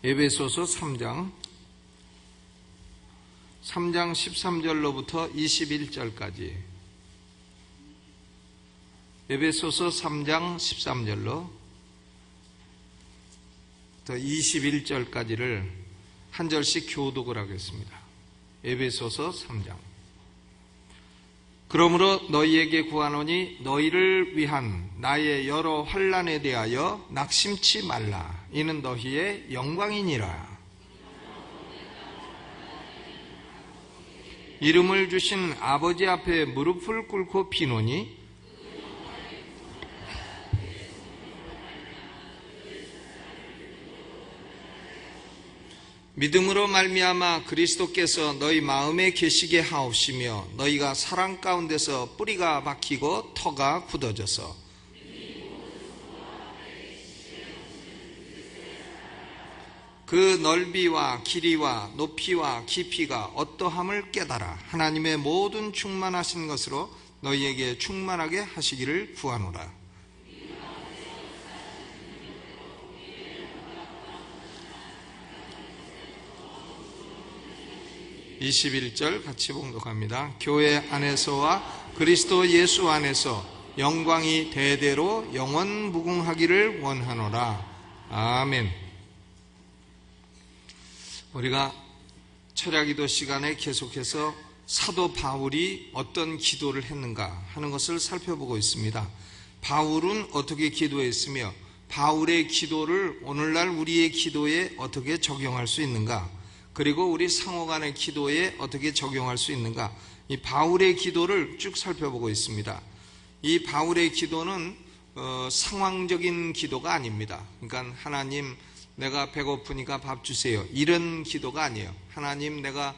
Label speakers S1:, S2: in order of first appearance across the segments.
S1: 에베소서 3장 13절로부터 21절까지. 에베소서 3장 13절로 21절까지를 한 절씩 교독을 하겠습니다. 에베소서 3장. 그러므로 너희에게 구하노니 너희를 위한 나의 여러 환난에 대하여 낙심치 말라. 이는 너희의 영광이니라. 이름을 주신 아버지 앞에 무릎을 꿇고 비노니 믿음으로 말미암아 그리스도께서 너희 마음에 계시게 하옵시며 너희가 사랑 가운데서 뿌리가 박히고 터가 굳어져서 그 넓이와 길이와 높이와 깊이가 어떠함을 깨달아 하나님의 모든 충만하신 것으로 너희에게 충만하게 하시기를 구하노라. 21절 같이 봉독합니다. 교회 안에서와 그리스도 예수 안에서 영광이 대대로 영원 무궁하기를 원하노라. 아멘. 우리가 철야기도 시간에 계속해서 사도 바울이 어떤 기도를 했는가 하는 것을 살펴보고 있습니다. 바울은 어떻게 기도했으며 바울의 기도를 오늘날 우리의 기도에 어떻게 적용할 수 있는가, 그리고 우리 상호간의 기도에 어떻게 적용할 수 있는가, 이 바울의 기도를 쭉 살펴보고 있습니다. 이 바울의 기도는 상황적인 기도가 아닙니다. 그러니까 하나님 내가 배고프니까 밥 주세요 이런 기도가 아니에요. 하나님 내가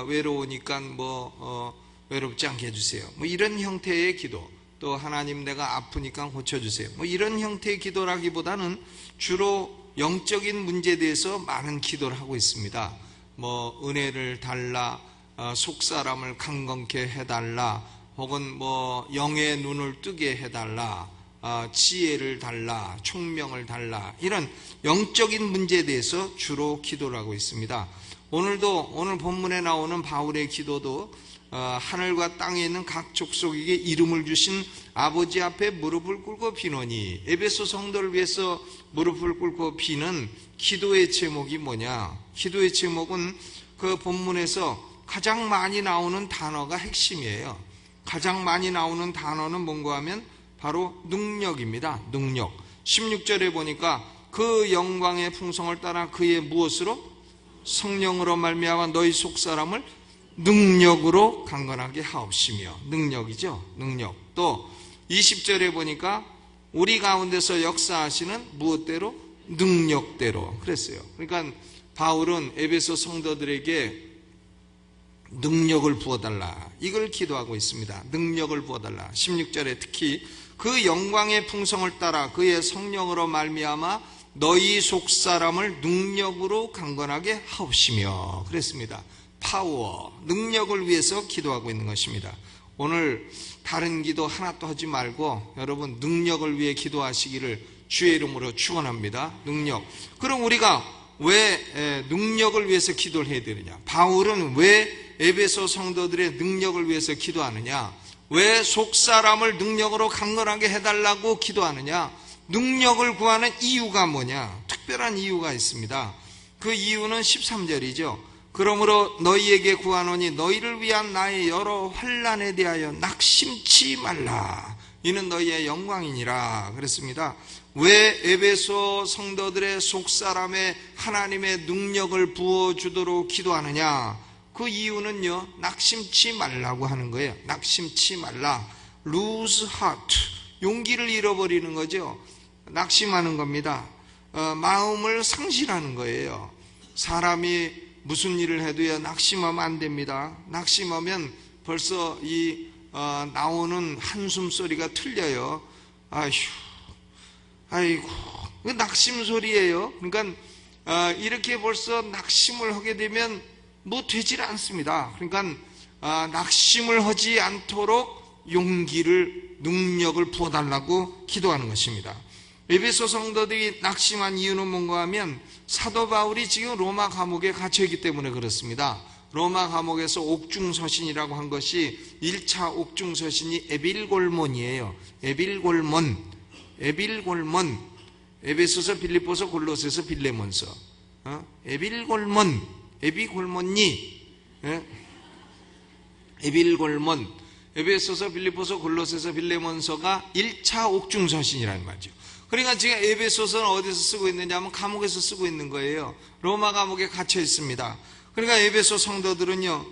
S1: 외로우니까 외롭지 않게 해주세요 이런 형태의 기도, 또 하나님 내가 아프니까 고쳐주세요 이런 형태의 기도라기보다는 주로 영적인 문제에 대해서 많은 기도를 하고 있습니다. 은혜를 달라, 속사람을 강건케 해달라, 혹은 영의 눈을 뜨게 해달라, 지혜를 달라, 총명을 달라, 이런 영적인 문제에 대해서 주로 기도를 하고 있습니다. 오늘 본문에 나오는 바울의 기도도 하늘과 땅에 있는 각 족속에게 이름을 주신 아버지 앞에 무릎을 꿇고 비노니, 에베소 성도를 위해서 무릎을 꿇고 비는 기도의 제목이 뭐냐? 기도의 제목은 그 본문에서 가장 많이 나오는 단어가 핵심이에요. 가장 많이 나오는 단어는 뭔가 하면 바로 능력입니다. 능력. 16절에 보니까 그 영광의 풍성을 따라 그의 무엇으로? 성령으로 말미암아 너희 속사람을 능력으로 강건하게 하옵시며. 능력이죠. 능력. 또 20절에 보니까 우리 가운데서 역사하시는 무엇대로? 능력대로. 그랬어요. 그러니까 바울은 에베소 성도들에게 능력을 부어달라, 이걸 기도하고 있습니다. 능력을 부어달라. 16절에 특히 그 영광의 풍성을 따라 그의 성령으로 말미암아 너희 속사람을 능력으로 강건하게 하옵시며 그랬습니다. 파워, 능력을 위해서 기도하고 있는 것입니다. 오늘 다른 기도 하나도 하지 말고 여러분 능력을 위해 기도하시기를 주의 이름으로 축원합니다. 능력. 그럼 우리가 왜 능력을 위해서 기도를 해야 되느냐? 바울은 왜 에베소 성도들의 능력을 위해서 기도하느냐? 왜 속사람을 능력으로 강건하게 해달라고 기도하느냐? 능력을 구하는 이유가 뭐냐? 특별한 이유가 있습니다. 그 이유는 13절이죠. 그러므로 너희에게 구하노니 너희를 위한 나의 여러 환난에 대하여 낙심치 말라. 이는 너희의 영광이니라. 그랬습니다. 왜 에베소 성도들의 속사람에 하나님의 능력을 부어주도록 기도하느냐? 그 이유는요, 낙심치 말라고 하는 거예요. 낙심치 말라. lose heart. 용기를 잃어버리는 거죠. 낙심하는 겁니다. 마음을 상실하는 거예요. 사람이 무슨 일을 해도요, 낙심하면 안 됩니다. 낙심하면 벌써 나오는 한숨 소리가 틀려요. 아이고, 그 낙심 소리예요. 그러니까 이렇게 벌써 낙심을 하게 되면 되질 않습니다. 그러니까 낙심을 하지 않도록 용기를, 능력을 부어달라고 기도하는 것입니다. 에베소 성도들이 낙심한 이유는 뭔가 하면 사도 바울이 지금 로마 감옥에 갇혀있기 때문에 그렇습니다. 로마 감옥에서 옥중서신이라고 한 것이 1차 옥중서신이 에빌골몬이에요. 에빌골몬. 에베소서, 빌립보서, 골로새서, 빌레몬서. 에빌골몬. 에비골몬니. 에빌골몬. 에베소서, 빌립보서, 골로새서, 빌레몬서가 1차 옥중서신이라는 말이죠. 그러니까 지금 에베소서는 어디서 쓰고 있느냐 하면 감옥에서 쓰고 있는 거예요. 로마 감옥에 갇혀 있습니다. 그러니까 에베소 성도들은요,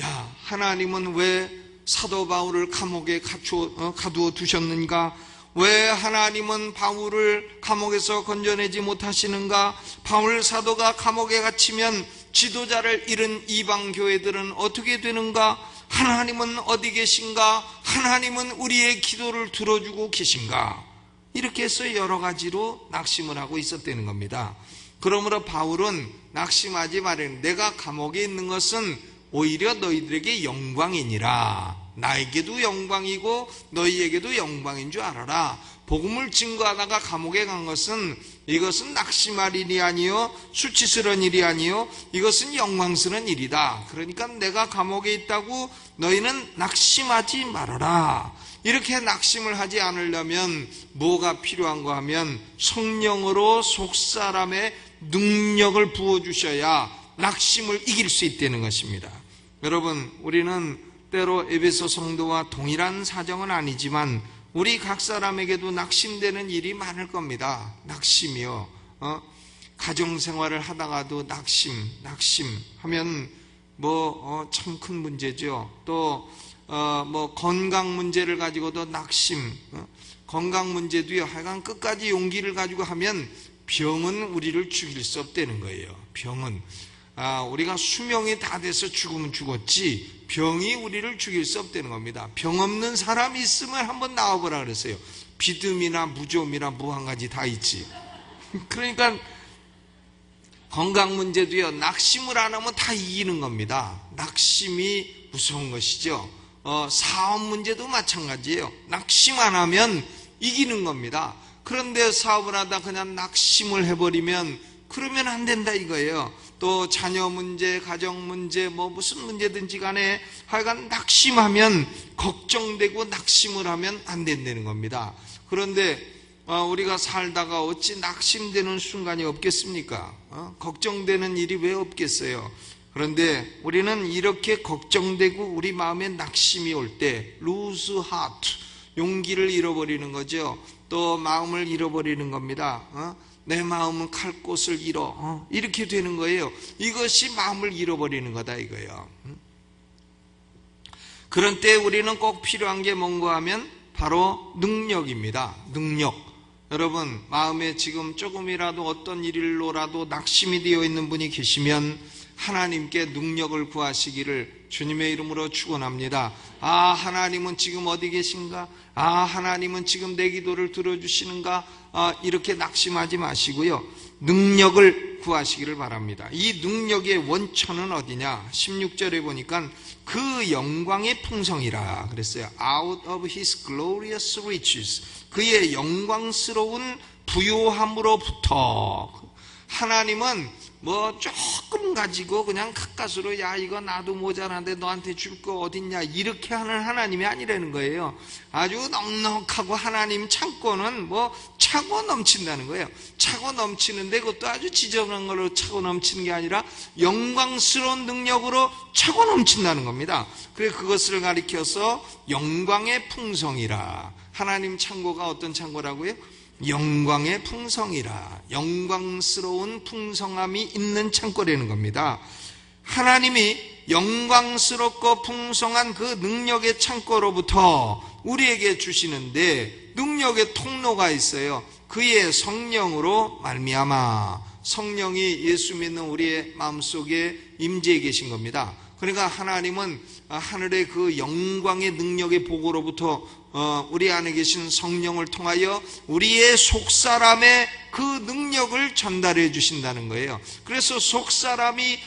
S1: 야, 하나님은 왜 사도 바울을 감옥에 가두어 두셨는가? 왜 하나님은 바울을 감옥에서 건져내지 못하시는가? 바울 사도가 감옥에 갇히면 지도자를 잃은 이방 교회들은 어떻게 되는가? 하나님은 어디 계신가? 하나님은 우리의 기도를 들어주고 계신가? 이렇게 해서 여러 가지로 낙심을 하고 있었다는 겁니다. 그러므로 바울은 낙심하지 말아요. 내가 감옥에 있는 것은 오히려 너희들에게 영광이니라. 나에게도 영광이고 너희에게도 영광인 줄 알아라. 복음을 증거하다가 감옥에 간 것은 이것은 낙심할 일이 아니요 수치스러운 일이 아니요 이것은 영광스러운 일이다. 그러니까 내가 감옥에 있다고 너희는 낙심하지 말아라. 이렇게 낙심을 하지 않으려면 뭐가 필요한가 하면 성령으로 속사람의 능력을 부어주셔야 낙심을 이길 수 있다는 것입니다. 여러분, 우리는 때로 에베소 성도와 동일한 사정은 아니지만 우리 각 사람에게도 낙심되는 일이 많을 겁니다. 낙심이요. 가정생활을 하다가도 낙심 하면 참 큰 문제죠. 또 건강 문제를 가지고도 낙심, 건강 문제도요, 하여간 끝까지 용기를 가지고 하면 병은 우리를 죽일 수 없다는 거예요. 병은. 우리가 수명이 다 돼서 죽으면 죽었지, 병이 우리를 죽일 수 없다는 겁니다. 병 없는 사람이 있으면 한번 나와보라 그랬어요. 비듬이나 무좀이나 무한가지 다 있지. 그러니까 건강 문제도요, 낙심을 안 하면 다 이기는 겁니다. 낙심이 무서운 것이죠. 사업 문제도 마찬가지예요. 낙심 안 하면 이기는 겁니다. 그런데 사업을 하다 그냥 낙심을 해버리면 그러면 안 된다 이거예요. 또 자녀 문제, 가정 문제, 무슨 문제든지 간에 하여간 낙심하면, 걱정되고 낙심을 하면 안 된다는 겁니다. 그런데 우리가 살다가 어찌 낙심되는 순간이 없겠습니까? 걱정되는 일이 왜 없겠어요? 그런데 우리는 이렇게 걱정되고 우리 마음에 낙심이 올 때 lose heart, 용기를 잃어버리는 거죠. 또 마음을 잃어버리는 겁니다. 내 마음은 갈 곳을 잃어. 이렇게 되는 거예요. 이것이 마음을 잃어버리는 거다 이거예요. 그런 때 우리는 꼭 필요한 게 뭔가 하면 바로 능력입니다. 능력. 여러분, 마음에 지금 조금이라도 어떤 일로라도 낙심이 되어 있는 분이 계시면 하나님께 능력을 구하시기를 주님의 이름으로 축원합니다. 하나님은 지금 어디 계신가? 하나님은 지금 내 기도를 들어주시는가? 이렇게 낙심하지 마시고요, 능력을 구하시기를 바랍니다. 이 능력의 원천은 어디냐? 16절에 보니까 그 영광의 풍성이라 그랬어요. Out of his glorious riches, 그의 영광스러운 부요함으로부터. 하나님은 조금 가지고 그냥 가까스로 야 이거 나도 모자란데 너한테 줄 거 어딨냐 이렇게 하는 하나님이 아니라는 거예요. 아주 넉넉하고 하나님 창고는 차고 넘친다는 거예요. 차고 넘치는데 그것도 아주 지저분한 걸로 차고 넘치는 게 아니라 영광스러운 능력으로 차고 넘친다는 겁니다. 그래서 그것을 가리켜서 영광의 풍성이라. 하나님 창고가 어떤 창고라고요? 영광의 풍성이라. 영광스러운 풍성함이 있는 창고라는 겁니다. 하나님이 영광스럽고 풍성한 그 능력의 창고로부터 우리에게 주시는데 능력의 통로가 있어요. 그의 성령으로 말미암아. 성령이 예수 믿는 우리의 마음속에 임재해 계신 겁니다. 그러니까 하나님은 하늘의 그 영광의 능력의 보고로부터 우리 안에 계신 성령을 통하여 우리의 속사람의 그 능력을 전달해 주신다는 거예요. 그래서 속사람이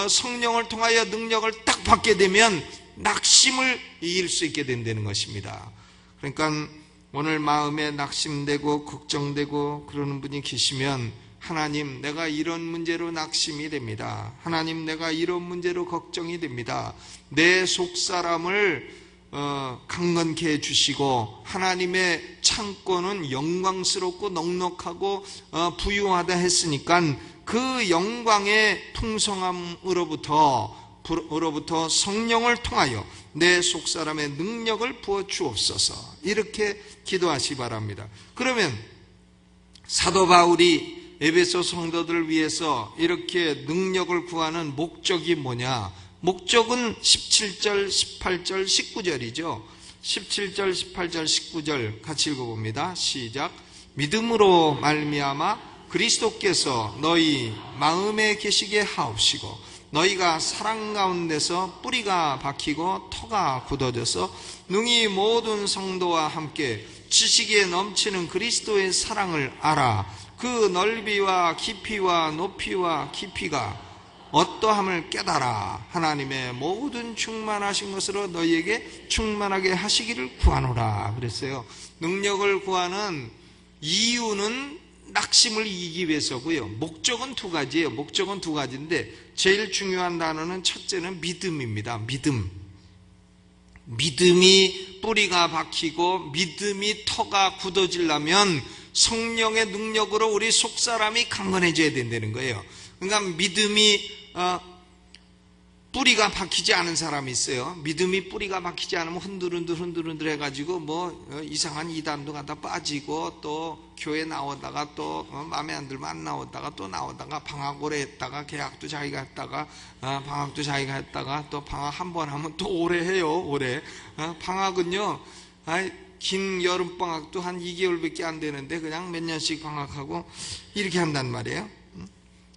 S1: 성령을 통하여 능력을 딱 받게 되면 낙심을 이길 수 있게 된다는 것입니다. 그러니까 오늘 마음에 낙심되고 걱정되고 그러는 분이 계시면 하나님, 내가 이런 문제로 낙심이 됩니다. 하나님, 내가 이런 문제로 걱정이 됩니다. 내 속사람을 강건케 해주시고 하나님의 창고는 영광스럽고 넉넉하고 부유하다 했으니까 그 영광의 풍성함으로부터 성령을 통하여 내 속사람의 능력을 부어 주옵소서. 이렇게 기도하시 바랍니다. 그러면 사도 바울이 에베소 성도들을 위해서 이렇게 능력을 구하는 목적이 뭐냐? 목적은 17절, 18절, 19절이죠. 17절, 18절, 19절 같이 읽어봅니다. 시작. 믿음으로 말미암아 그리스도께서 너희 마음에 계시게 하옵시고 너희가 사랑 가운데서 뿌리가 박히고 터가 굳어져서 능히 모든 성도와 함께 지식에 넘치는 그리스도의 사랑을 알아 그 넓이와 깊이와 높이와 깊이가 어떠함을 깨달아 하나님의 모든 충만하신 것으로 너희에게 충만하게 하시기를 구하노라 그랬어요. 능력을 구하는 이유는 낙심을 이기기 위해서고요. 목적은 두 가지예요. 목적은 두 가지인데 제일 중요한 단어는 첫째는 믿음입니다. 믿음이 뿌리가 박히고 믿음이 터가 굳어지려면 성령의 능력으로 우리 속사람이 강건해져야 된다는 거예요. 그러니까 믿음이 뿌리가 박히지 않은 사람이 있어요. 믿음이 뿌리가 박히지 않으면 흔들흔들 해가지고 이상한 이단도 갖다 빠지고 또 교회 나오다가 또 마음에 안 들면 안 나오다가 또 나오다가 방학 오래 했다가 계약도 자기가 했다가 방학도 자기가 했다가 또 방학 한 번 하면 또 오래 해요. 오래 방학은요 긴 여름방학도 한 2개월밖에 안 되는데 그냥 몇 년씩 방학하고 이렇게 한단 말이에요.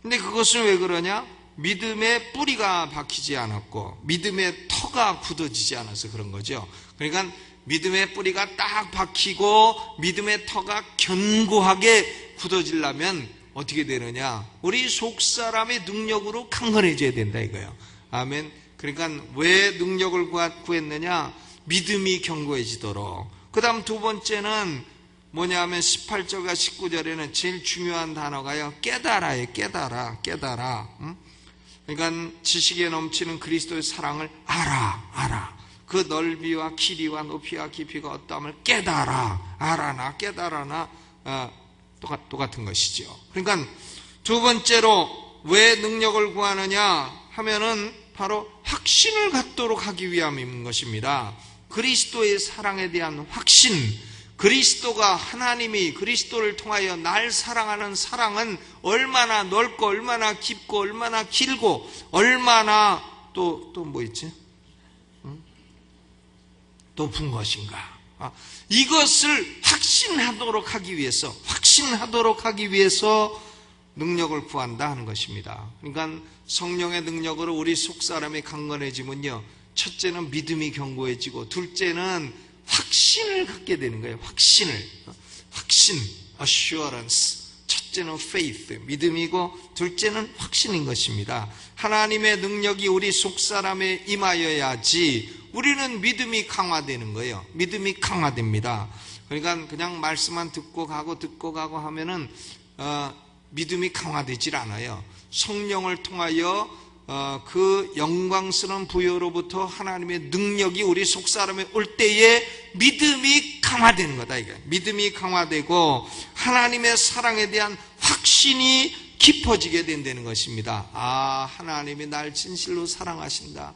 S1: 근데 그것은 왜 그러냐? 믿음의 뿌리가 박히지 않았고 믿음의 터가 굳어지지 않아서 그런 거죠. 그러니까 믿음의 뿌리가 딱 박히고 믿음의 터가 견고하게 굳어지려면 어떻게 되느냐? 우리 속사람의 능력으로 강건해져야 된다 이거예요. 아멘. 그러니까 왜 능력을 구했느냐? 믿음이 견고해지도록. 그 다음 두 번째는 뭐냐면 18절과 19절에는 제일 중요한 단어가요. 깨달아요. 깨달아. 그러니까 지식에 넘치는 그리스도의 사랑을 알아. 그 넓이와 길이와 높이와 깊이가 어떠함을 깨달아. 알아나 깨달아나 똑같은 것이죠. 그러니까 두 번째로 왜 능력을 구하느냐 하면은 바로 확신을 갖도록 하기 위함인 것입니다. 그리스도의 사랑에 대한 확신, 그리스도가 하나님이 그리스도를 통하여 날 사랑하는 사랑은 얼마나 넓고 얼마나 깊고 얼마나 길고 얼마나 또 뭐 있지? 높은 것인가? 이것을 확신하도록 하기 위해서 능력을 구한다 하는 것입니다. 그러니까 성령의 능력으로 우리 속사람이 강건해지면요, 첫째는 믿음이 견고해지고 둘째는 확신을 갖게 되는 거예요. 확신, assurance. 첫째는 faith, 믿음이고 둘째는 확신인 것입니다. 하나님의 능력이 우리 속사람에 임하여야지 우리는 믿음이 강화되는 거예요. 믿음이 강화됩니다. 그러니까 그냥 말씀만 듣고 가고 하면은 믿음이 강화되질 않아요. 성령을 통하여 그 영광스러운 부여로부터 하나님의 능력이 우리 속사람에 올 때에 믿음이 강화되는 거다 이게. 믿음이 강화되고 하나님의 사랑에 대한 확신이 깊어지게 된다는 것입니다. 하나님이 날 진실로 사랑하신다.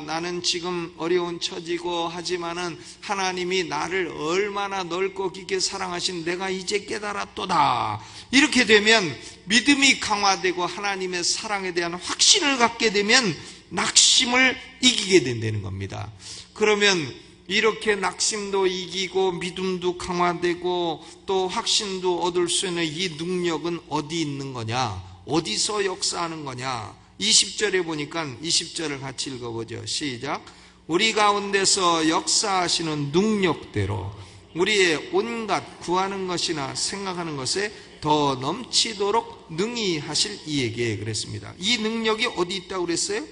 S1: 나는 지금 어려운 처지고 하지만은 하나님이 나를 얼마나 넓고 깊게 사랑하신 내가 이제 깨달았도다. 이렇게 되면 믿음이 강화되고 하나님의 사랑에 대한 확신을 갖게 되면 낙심을 이기게 된다는 겁니다. 그러면 이렇게 낙심도 이기고 믿음도 강화되고 또 확신도 얻을 수 있는 이 능력은 어디 있는 거냐? 어디서 역사하는 거냐? 20절에 보니까 20절을 같이 읽어보죠. 시작. 우리 가운데서 역사하시는 능력대로 우리의 온갖 구하는 것이나 생각하는 것에 더 넘치도록 능히 하실 이에게 그랬습니다. 이 능력이 어디 있다고 그랬어요?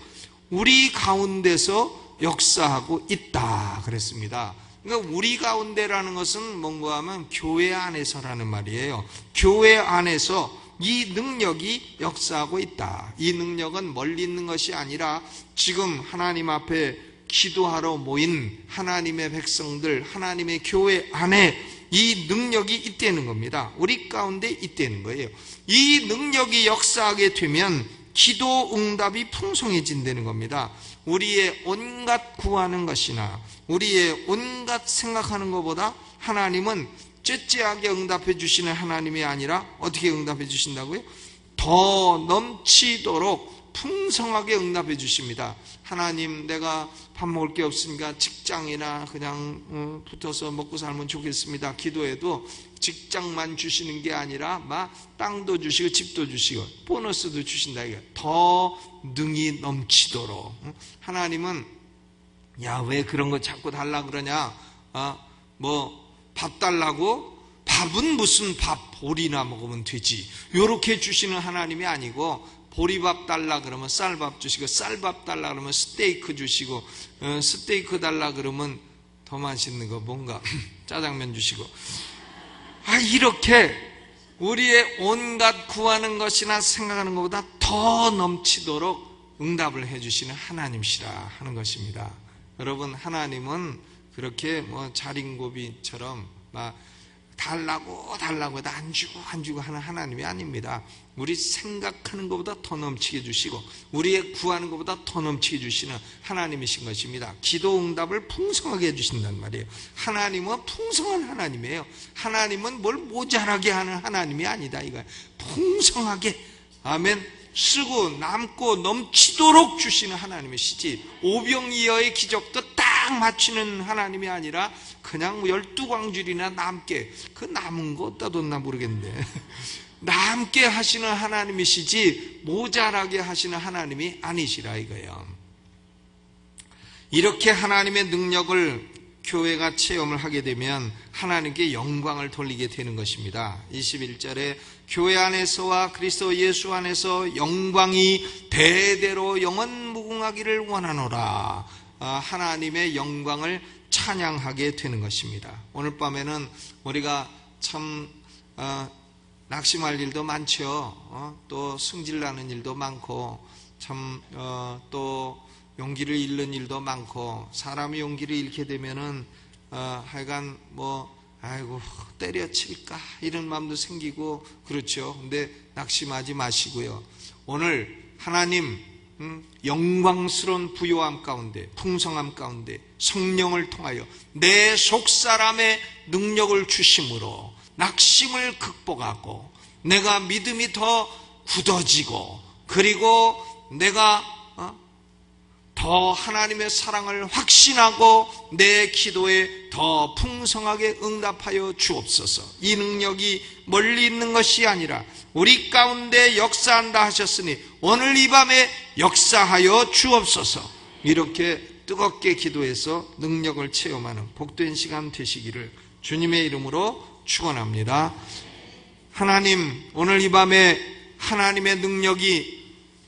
S1: 우리 가운데서 역사하고 있다 그랬습니다. 그러니까 우리 가운데라는 것은 뭔가 하면 교회 안에서라는 말이에요. 교회 안에서 이 능력이 역사하고 있다. 이 능력은 멀리 있는 것이 아니라 지금 하나님 앞에 기도하러 모인 하나님의 백성들, 하나님의 교회 안에 이 능력이 있다는 겁니다. 우리 가운데 있다는 거예요. 이 능력이 역사하게 되면 기도 응답이 풍성해진다는 겁니다. 우리의 온갖 구하는 것이나 우리의 온갖 생각하는 것보다 하나님은 째째하게 응답해 주시는 하나님이 아니라 어떻게 응답해 주신다고요? 더 넘치도록 풍성하게 응답해 주십니다. 하나님, 내가 밥 먹을 게 없으니까 직장이나 그냥 붙어서 먹고 살면 좋겠습니다. 기도해도 직장만 주시는 게 아니라 막 땅도 주시고 집도 주시고 보너스도 주신다. 이게 더 능이 넘치도록. 하나님은 야, 왜 그런 거 자꾸 달라 그러냐? 밥 달라고? 밥은 무슨 밥, 보리나 먹으면 되지. 요렇게 주시는 하나님이 아니고, 보리밥 달라 그러면 쌀밥 주시고, 쌀밥 달라 그러면 스테이크 주시고, 스테이크 달라 그러면 더 맛있는 거 뭔가 짜장면 주시고, 이렇게 우리의 온갖 구하는 것이나 생각하는 것보다 더 넘치도록 응답을 해주시는 하나님이시라 하는 것입니다. 여러분, 하나님은 그렇게 자린고비처럼 막 달라고 해도 안 주고 하는 하나님이 아닙니다. 우리 생각하는 것보다 더 넘치게 주시고 우리의 구하는 것보다 더 넘치게 주시는 하나님이신 것입니다. 기도 응답을 풍성하게 해주신단 말이에요. 하나님은 풍성한 하나님이에요. 하나님은 뭘 모자라게 하는 하나님이 아니다 이거예요. 풍성하게, 아멘, 쓰고 남고 넘치도록 주시는 하나님이시지, 오병이어의 기적도 딱 맞추는 하나님이 아니라 그냥 12광줄이나 남게, 그 남은 거 어디다 뒀나 모르겠는데 남게 하시는 하나님이시지 모자라게 하시는 하나님이 아니시라 이거예요. 이렇게 하나님의 능력을 교회가 체험을 하게 되면 하나님께 영광을 돌리게 되는 것입니다. 21절에 교회 안에서와 그리스도 예수 안에서 영광이 대대로 영원무궁하기를 원하노라. 하나님의 영광을 찬양하게 되는 것입니다. 오늘 밤에는 우리가 참 낙심할 일도 많죠. 또 승질나는 일도 많고 참 또 용기를 잃는 일도 많고, 사람이 용기를 잃게 되면은 하여간 아이고 때려칠까 이런 마음도 생기고 그렇죠. 근데 낙심하지 마시고요. 오늘 하나님 영광스러운 부요함 가운데, 풍성함 가운데 성령을 통하여 내 속사람의 능력을 주심으로 낙심을 극복하고 내가 믿음이 더 굳어지고, 그리고 내가 더 하나님의 사랑을 확신하고 내 기도에 더 풍성하게 응답하여 주옵소서. 이 능력이 멀리 있는 것이 아니라 우리 가운데 역사한다 하셨으니 오늘 이 밤에 역사하여 주옵소서. 이렇게 뜨겁게 기도해서 능력을 체험하는 복된 시간 되시기를 주님의 이름으로 축원합니다. 하나님, 오늘 이 밤에 하나님의 능력이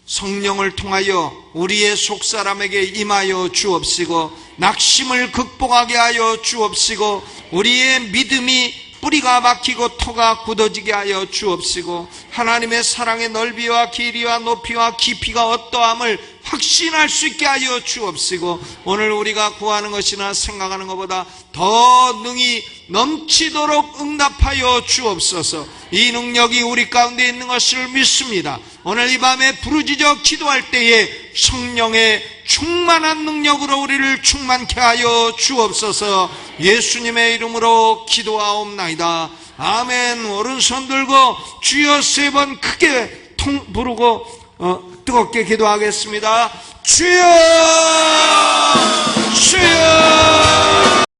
S1: 성령을 통하여 우리의 속사람에게 임하여 주옵시고 낙심을 극복하게 하여 주옵시고 우리의 믿음이 뿌리가 박히고 터가 굳어지게 하여 주옵시고 하나님의 사랑의 넓이와 길이와 높이와 깊이가 어떠함을 확신할 수 있게 하여 주옵시고 오늘 우리가 구하는 것이나 생각하는 것보다 더 능히 넘치도록 응답하여 주옵소서. 이 능력이 우리 가운데 있는 것을 믿습니다. 오늘 이 밤에 부르짖어 기도할 때에 성령의 충만한 능력으로 우리를 충만케 하여 주옵소서. 예수님의 이름으로 기도하옵나이다. 아멘. 오른손 들고 주여 3번 크게 부르고 뜨겁게 기도하겠습니다. 주여, 주여.